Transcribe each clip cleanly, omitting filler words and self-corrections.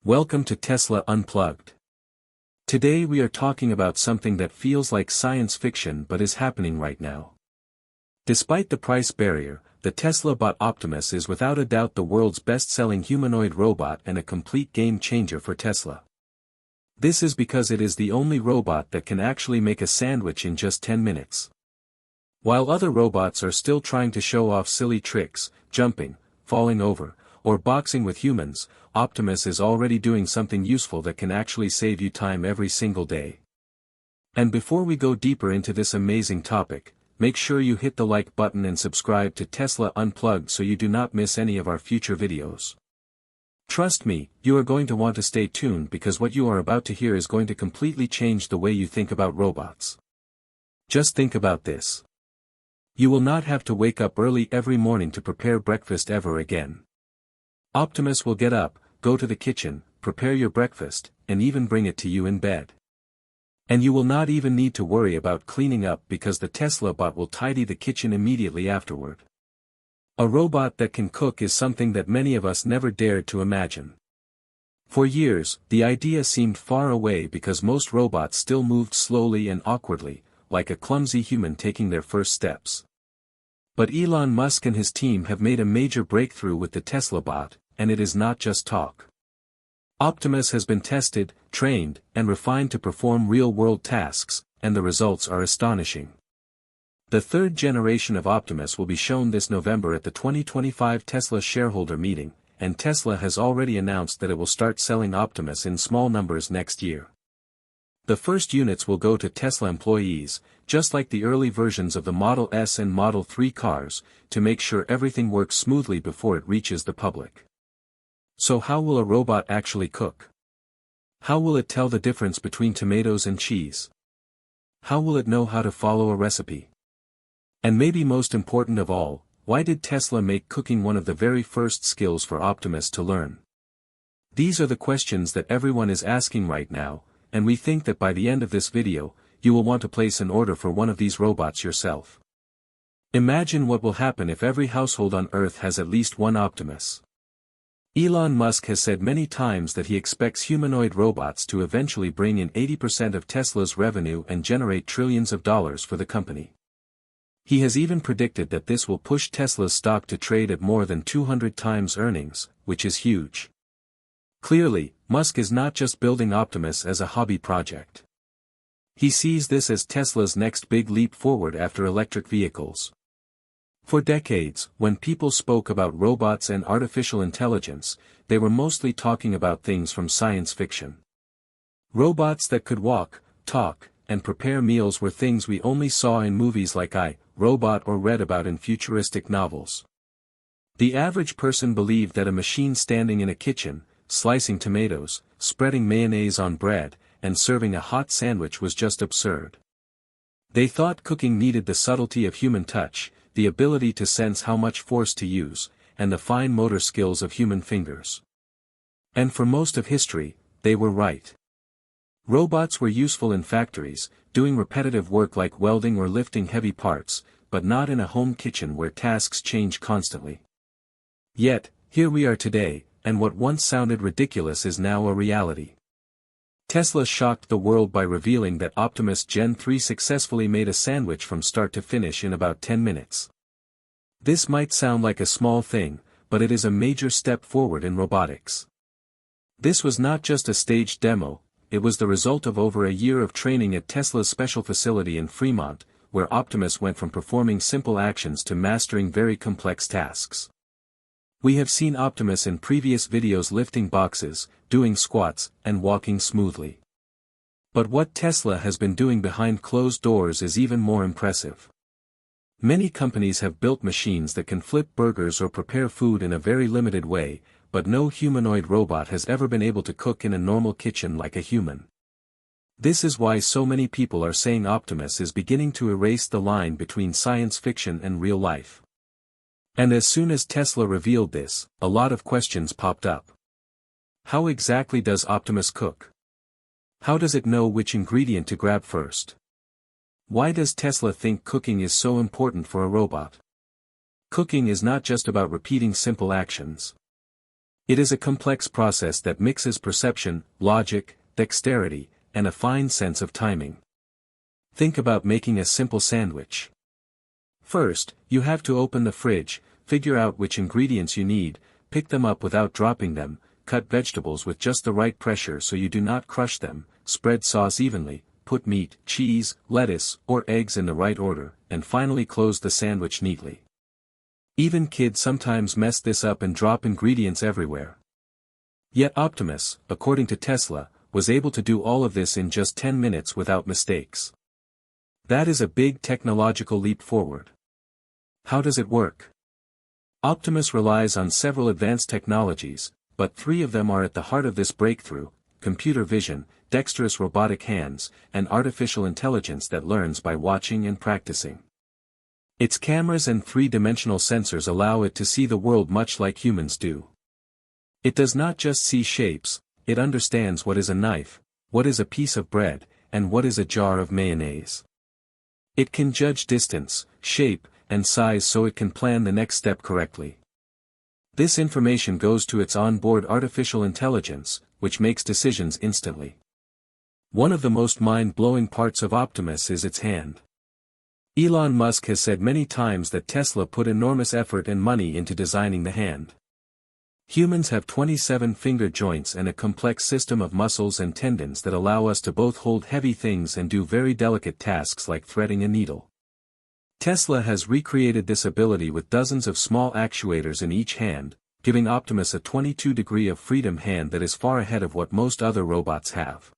Welcome to Tesla Unplugged. Today we are talking about something that feels like science fiction but is happening right now. Despite the price barrier, the Tesla bot Optimus is without a doubt the world's best-selling humanoid robot and a complete game changer for Tesla. This is because it is the only robot that can actually make a sandwich in just 10 minutes. While other robots are still trying to show off silly tricks, jumping, falling over, or boxing with humans, Optimus is already doing something useful that can actually save you time every single day. And before we go deeper into this amazing topic, make sure you hit the like button and subscribe to Tesla Unplugged so you do not miss any of our future videos. Trust me, you are going to want to stay tuned because what you are about to hear is going to completely change the way you think about robots. Just think about this. You will not have to wake up early every morning to prepare breakfast ever again. Optimus will get up, go to the kitchen, prepare your breakfast, and even bring it to you in bed. And you will not even need to worry about cleaning up because the Tesla bot will tidy the kitchen immediately afterward. A robot that can cook is something that many of us never dared to imagine. For years, the idea seemed far away because most robots still moved slowly and awkwardly, like a clumsy human taking their first steps. But Elon Musk and his team have made a major breakthrough with the Tesla bot, and it is not just talk. Optimus has been tested, trained, and refined to perform real-world tasks, and the results are astonishing. The third generation of Optimus will be shown this November at the 2025 Tesla shareholder meeting, and Tesla has already announced that it will start selling Optimus in small numbers next year. The first units will go to Tesla employees, just like the early versions of the Model S and Model 3 cars, to make sure everything works smoothly before it reaches the public. So how will a robot actually cook? How will it tell the difference between tomatoes and cheese? How will it know how to follow a recipe? And maybe most important of all, why did Tesla make cooking one of the very first skills for Optimus to learn? These are the questions that everyone is asking right now, and we think that by the end of this video, you will want to place an order for one of these robots yourself. Imagine what will happen if every household on Earth has at least one Optimus. Elon Musk has said many times that he expects humanoid robots to eventually bring in 80% of Tesla's revenue and generate trillions of dollars for the company. He has even predicted that this will push Tesla's stock to trade at more than 200 times earnings, which is huge. Clearly, Musk is not just building Optimus as a hobby project. He sees this as Tesla's next big leap forward after electric vehicles. For decades, when people spoke about robots and artificial intelligence, they were mostly talking about things from science fiction. Robots that could walk, talk, and prepare meals were things we only saw in movies like I, Robot or read about in futuristic novels. The average person believed that a machine standing in a kitchen, slicing tomatoes, spreading mayonnaise on bread, and serving a hot sandwich was just absurd. They thought cooking needed the subtlety of human touch, the ability to sense how much force to use, and the fine motor skills of human fingers. And for most of history, they were right. Robots were useful in factories, doing repetitive work like welding or lifting heavy parts, but not in a home kitchen where tasks change constantly. Yet, here we are today, and what once sounded ridiculous is now a reality. Tesla shocked the world by revealing that Optimus Gen 3 successfully made a sandwich from start to finish in about 10 minutes. This might sound like a small thing, but it is a major step forward in robotics. This was not just a staged demo, it was the result of over a year of training at Tesla's special facility in Fremont, where Optimus went from performing simple actions to mastering very complex tasks. We have seen Optimus in previous videos lifting boxes, doing squats, and walking smoothly. But what Tesla has been doing behind closed doors is even more impressive. Many companies have built machines that can flip burgers or prepare food in a very limited way, but no humanoid robot has ever been able to cook in a normal kitchen like a human. This is why so many people are saying Optimus is beginning to erase the line between science fiction and real life. And as soon as Tesla revealed this, a lot of questions popped up. How exactly does Optimus cook? How does it know which ingredient to grab first? Why does Tesla think cooking is so important for a robot? Cooking is not just about repeating simple actions. It is a complex process that mixes perception, logic, dexterity, and a fine sense of timing. Think about making a simple sandwich. First, you have to open the fridge, figure out which ingredients you need, pick them up without dropping them, cut vegetables with just the right pressure so you do not crush them, spread sauce evenly, put meat, cheese, lettuce, or eggs in the right order, and finally close the sandwich neatly. Even kids sometimes mess this up and drop ingredients everywhere. Yet Optimus, according to Tesla, was able to do all of this in just 10 minutes without mistakes. That is a big technological leap forward. How does it work? Optimus relies on several advanced technologies, but 3 of them are at the heart of this breakthrough: computer vision, dexterous robotic hands, and artificial intelligence that learns by watching and practicing. Its cameras and 3-dimensional sensors allow it to see the world much like humans do. It does not just see shapes, it understands what is a knife, what is a piece of bread, and what is a jar of mayonnaise. It can judge distance, shape, and size so it can plan the next step correctly. This information goes to its onboard artificial intelligence, which makes decisions instantly. One of the most mind-blowing parts of Optimus is its hand. Elon Musk has said many times that Tesla put enormous effort and money into designing the hand. Humans have 27 finger joints and a complex system of muscles and tendons that allow us to both hold heavy things and do very delicate tasks like threading a needle. Tesla has recreated this ability with dozens of small actuators in each hand, giving Optimus a 22-degree of freedom hand that is far ahead of what most other robots have.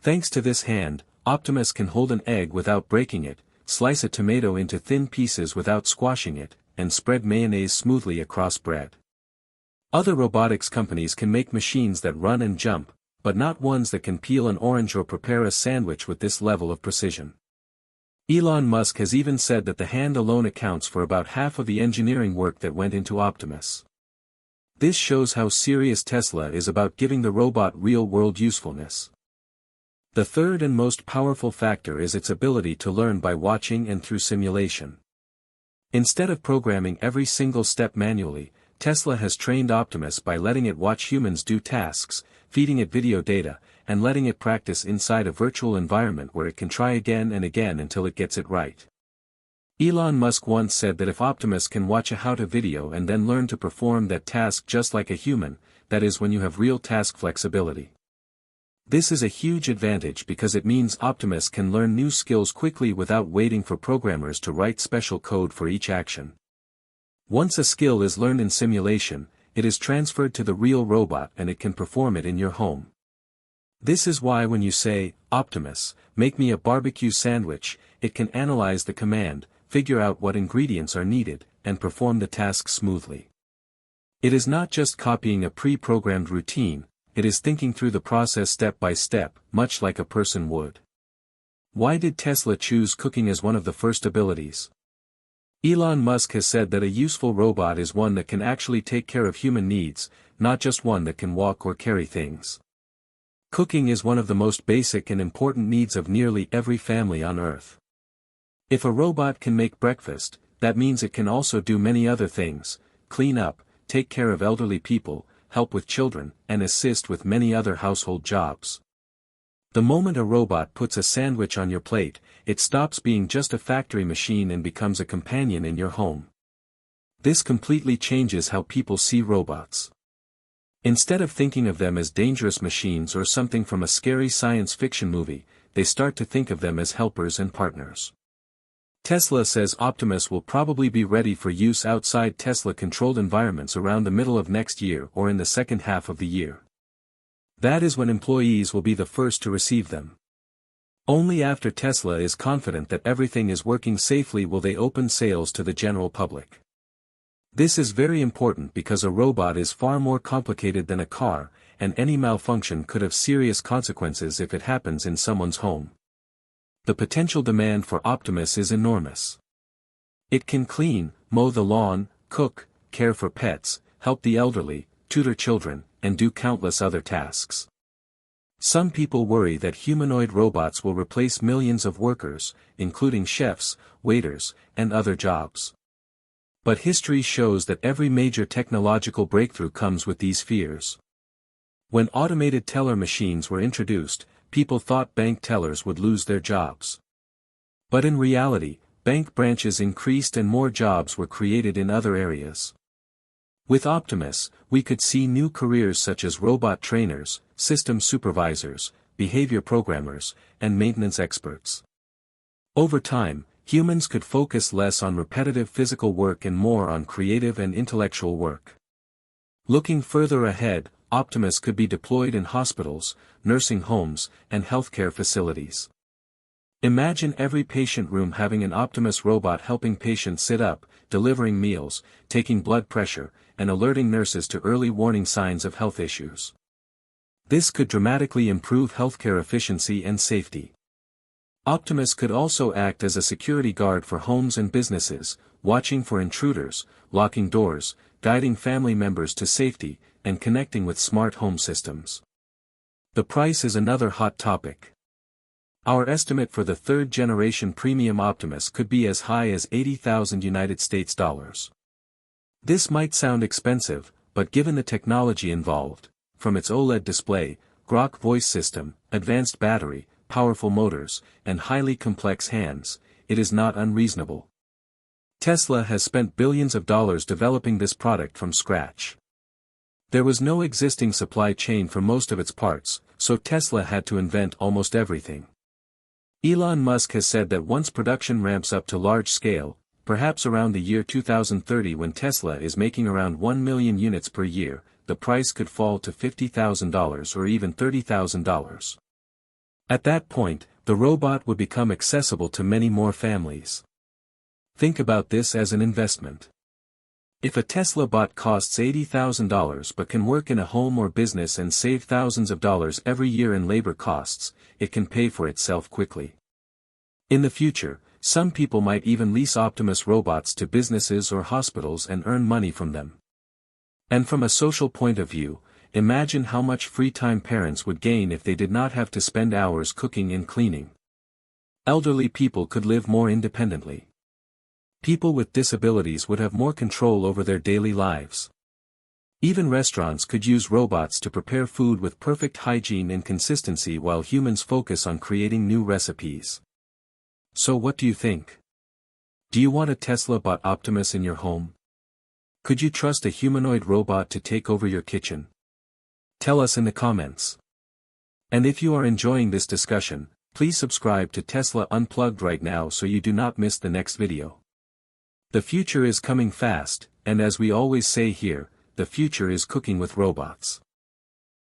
Thanks to this hand, Optimus can hold an egg without breaking it, slice a tomato into thin pieces without squashing it, and spread mayonnaise smoothly across bread. Other robotics companies can make machines that run and jump, but not ones that can peel an orange or prepare a sandwich with this level of precision. Elon Musk has even said that the hand alone accounts for about half of the engineering work that went into Optimus. This shows how serious Tesla is about giving the robot real-world usefulness. The third and most powerful factor is its ability to learn by watching and through simulation. Instead of programming every single step manually, Tesla has trained Optimus by letting it watch humans do tasks, feeding it video data, and letting it practice inside a virtual environment where it can try again and again until it gets it right. Elon Musk once said that if Optimus can watch a how-to video and then learn to perform that task just like a human, that is when you have real task flexibility. This is a huge advantage because it means Optimus can learn new skills quickly without waiting for programmers to write special code for each action. Once a skill is learned in simulation, it is transferred to the real robot and it can perform it in your home. This is why when you say, "Optimus, make me a barbecue sandwich," it can analyze the command, figure out what ingredients are needed, and perform the task smoothly. It is not just copying a pre-programmed routine, it is thinking through the process step by step, much like a person would. Why did Tesla choose cooking as one of the first abilities? Elon Musk has said that a useful robot is one that can actually take care of human needs, not just one that can walk or carry things. Cooking is one of the most basic and important needs of nearly every family on Earth. If a robot can make breakfast, that means it can also do many other things: clean up, take care of elderly people, help with children, and assist with many other household jobs. The moment a robot puts a sandwich on your plate, it stops being just a factory machine and becomes a companion in your home. This completely changes how people see robots. Instead of thinking of them as dangerous machines or something from a scary science fiction movie, they start to think of them as helpers and partners. Tesla says Optimus will probably be ready for use outside Tesla-controlled environments around the middle of next year or in the second half of the year. That is when employees will be the first to receive them. Only after Tesla is confident that everything is working safely will they open sales to the general public. This is very important because a robot is far more complicated than a car, and any malfunction could have serious consequences if it happens in someone's home. The potential demand for Optimus is enormous. It can clean, mow the lawn, cook, care for pets, help the elderly, tutor children, and do countless other tasks. Some people worry that humanoid robots will replace millions of workers, including chefs, waiters, and other jobs. But history shows that every major technological breakthrough comes with these fears. When automated teller machines were introduced, people thought bank tellers would lose their jobs. But in reality, bank branches increased and more jobs were created in other areas. With Optimus, we could see new careers such as robot trainers, system supervisors, behavior programmers, and maintenance experts. Over time, humans could focus less on repetitive physical work and more on creative and intellectual work. Looking further ahead, Optimus could be deployed in hospitals, nursing homes, and healthcare facilities. Imagine every patient room having an Optimus robot helping patients sit up, delivering meals, taking blood pressure, and alerting nurses to early warning signs of health issues. This could dramatically improve healthcare efficiency and safety. Optimus could also act as a security guard for homes and businesses, watching for intruders, locking doors, guiding family members to safety, and connecting with smart home systems. The price is another hot topic. Our estimate for the third-generation premium Optimus could be as high as $80,000 US. This might sound expensive, but given the technology involved, from its OLED display, Grok voice system, advanced battery, powerful motors, and highly complex hands, it is not unreasonable. Tesla has spent billions of dollars developing this product from scratch. There was no existing supply chain for most of its parts, so Tesla had to invent almost everything. Elon Musk has said that once production ramps up to large scale, perhaps around the year 2030 when Tesla is making around 1 million units per year, the price could fall to $50,000 or even $30,000. At that point, the robot would become accessible to many more families. Think about this as an investment. If a Tesla bot costs $80,000 but can work in a home or business and save thousands of dollars every year in labor costs, it can pay for itself quickly. In the future, some people might even lease Optimus robots to businesses or hospitals and earn money from them. And from a social point of view, imagine how much free time parents would gain if they did not have to spend hours cooking and cleaning. Elderly people could live more independently. People with disabilities would have more control over their daily lives. Even restaurants could use robots to prepare food with perfect hygiene and consistency while humans focus on creating new recipes. So what do you think? Do you want a Tesla bot Optimus in your home? Could you trust a humanoid robot to take over your kitchen? Tell us in the comments. And if you are enjoying this discussion, please subscribe to Tesla Unplugged right now so you do not miss the next video. The future is coming fast, and as we always say here, the future is cooking with robots.